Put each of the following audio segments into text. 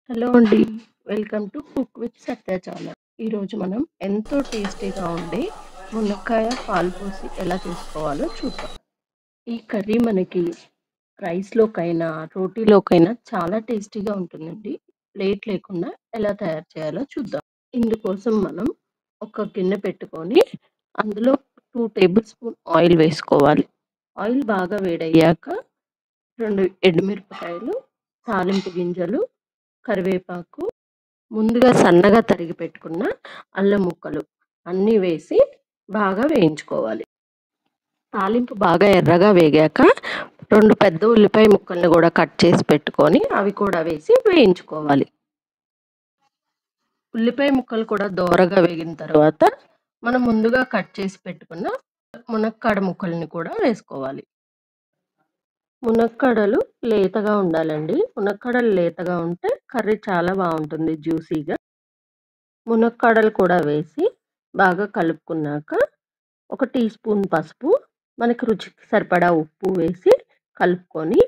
Hello అండి. Welcome to cook with Satya channel. ఈరోజు మనం ఎంతో టేస్టీగా ఉండే మునక్కాయ పాలు పోసి ఎలా చేసుకోవాలో చూద్దాం. ఈ కర్రీ మనకి రైస్‌లోకైనా, రోటీలోకైనా చాలా టేస్టీగా ఉంటుందండి. లేట్ లేకుండా ఎలా తయారు చేయాలో చూద్దాం. ఇందుకోసం మనం ఒక గిన్నె పెట్టుకొని అందులో 2 టేబుల్ స్పూన్ ఆయిల్ వేసుకోవాలి. ఆయిల్ బాగా వేడయ్యాక 2 ఎండుమిరపకాయలు, తాలింపు గింజలు, కరివేపాకు, ముందుగా సన్నగా తరిగి పెట్టుకున్న అల్లం ముక్కలు అన్నీ వేసి బాగా వేయించుకోవాలి. తాలింపు బాగా ఎర్రగా వేగాక 2 పెద్ద ఉల్లిపాయ ముక్కల్ని కూడా కట్ చేసి పెట్టుకొని అవి కూడా వేసి వేయించుకోవాలి. ఉల్లిపాయ ముక్కలు కూడా దోరగా వేగిన తర్వాత మనం ముందుగా కట్ చేసి పెట్టుకున్న మునక్కాడ ముక్కల్ని కూడా వేసుకోవాలి. మునక్కాడలు లేతగా ఉండాలండి. మునక్కాడలు లేతగా ఉంటే కర్రీ చాలా బాగుంటుంది జ్యూసీగా. మునక్కాడలు కూడా వేసి బాగా కలుపుకున్నాక ఒక టీ స్పూన్ పసుపు, మనకి రుచికి సరిపడా ఉప్పు వేసి కలుపుకొని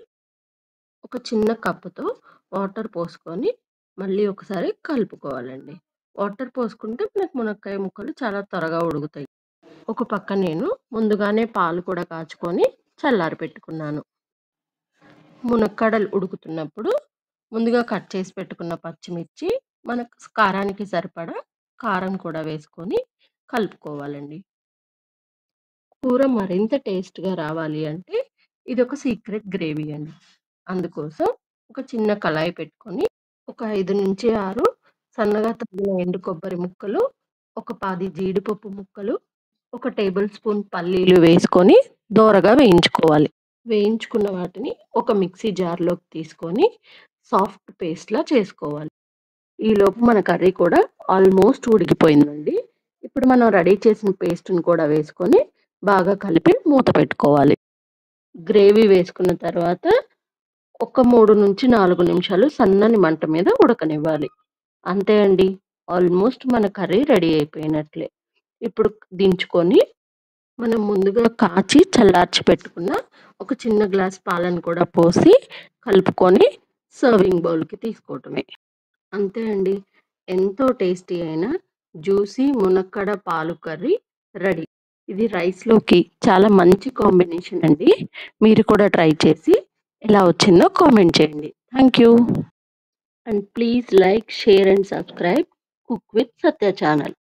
ఒక చిన్న కప్పుతో వాటర్ పోసుకొని మళ్ళీ ఒకసారి కలుపుకోవాలండి. వాటర్ పోసుకుంటే మనకు మునక్కాయ ముక్కలు చాలా త్వరగా ఉడుకుతాయి. ఒక పక్క నేను ముందుగానే పాలు కూడా కాచుకొని చల్లారి పెట్టుకున్నాను. మునక్కాడలు ఉడుకుతున్నప్పుడు ముందుగా కట్ చేసి పెట్టుకున్న పచ్చిమిర్చి, మనకు కారానికి సరిపడా కారం కూడా వేసుకొని కలుపుకోవాలండి. కూర మరింత టేస్ట్‌గా రావాలి అంటే ఇదొక సీక్రెట్ గ్రేవీ అండి. అందుకోసం ఒక చిన్న కళాయి పెట్టుకొని ఒక 5-6 సన్నగా తరిగిన ఎండు కొబ్బరి ముక్కలు, ఒక 10 జీడిపప్పు ముక్కలు, ఒక టేబుల్ స్పూన్ పల్లీలు వేసుకొని దోరగా వేయించుకోవాలి. వేయించుకున్న వాటిని ఒక మిక్సీ జార్‌లోకి తీసుకొని సాఫ్ట్ పేస్ట్‌లా చేసుకోవాలి. ఈలోపు మన కర్రీ కూడా ఆల్మోస్ట్ ఉడికిపోయిందండి. ఇప్పుడు మనం రెడీ చేసిన పేస్ట్‌ని కూడా వేసుకొని బాగా కలిపి మూత పెట్టుకోవాలి. గ్రేవీ వేసుకున్న తర్వాత ఒక 3-4 నిమిషాలు సన్నని మంట మీద ఉడకనివ్వాలి. అంతే అండి. ఆల్మోస్ట్ మన కర్రీ రెడీ అయిపోయినట్లే. ఇప్పుడు దించుకొని మనం ముందుగా కాచి చల్లార్చి పెట్టుకున్న ఒక చిన్న గ్లాస్ పాలను కూడా పోసి కలుపుకొని సర్వింగ్ బౌల్‌కి తీసుకోవటమే. అంతే అండి. ఎంతో టేస్టీ అయిన జ్యూసీ మునక్కాడ పాలు కర్రీ రెడీ. ఇది రైస్‌లోకి చాలా మంచి కాంబినేషన్ అండి. మీరు కూడా ట్రై చేసి ఎలా వచ్చిందో కామెంట్ చేయండి. Thank you. And please like, share and subscribe cook with Satya channel.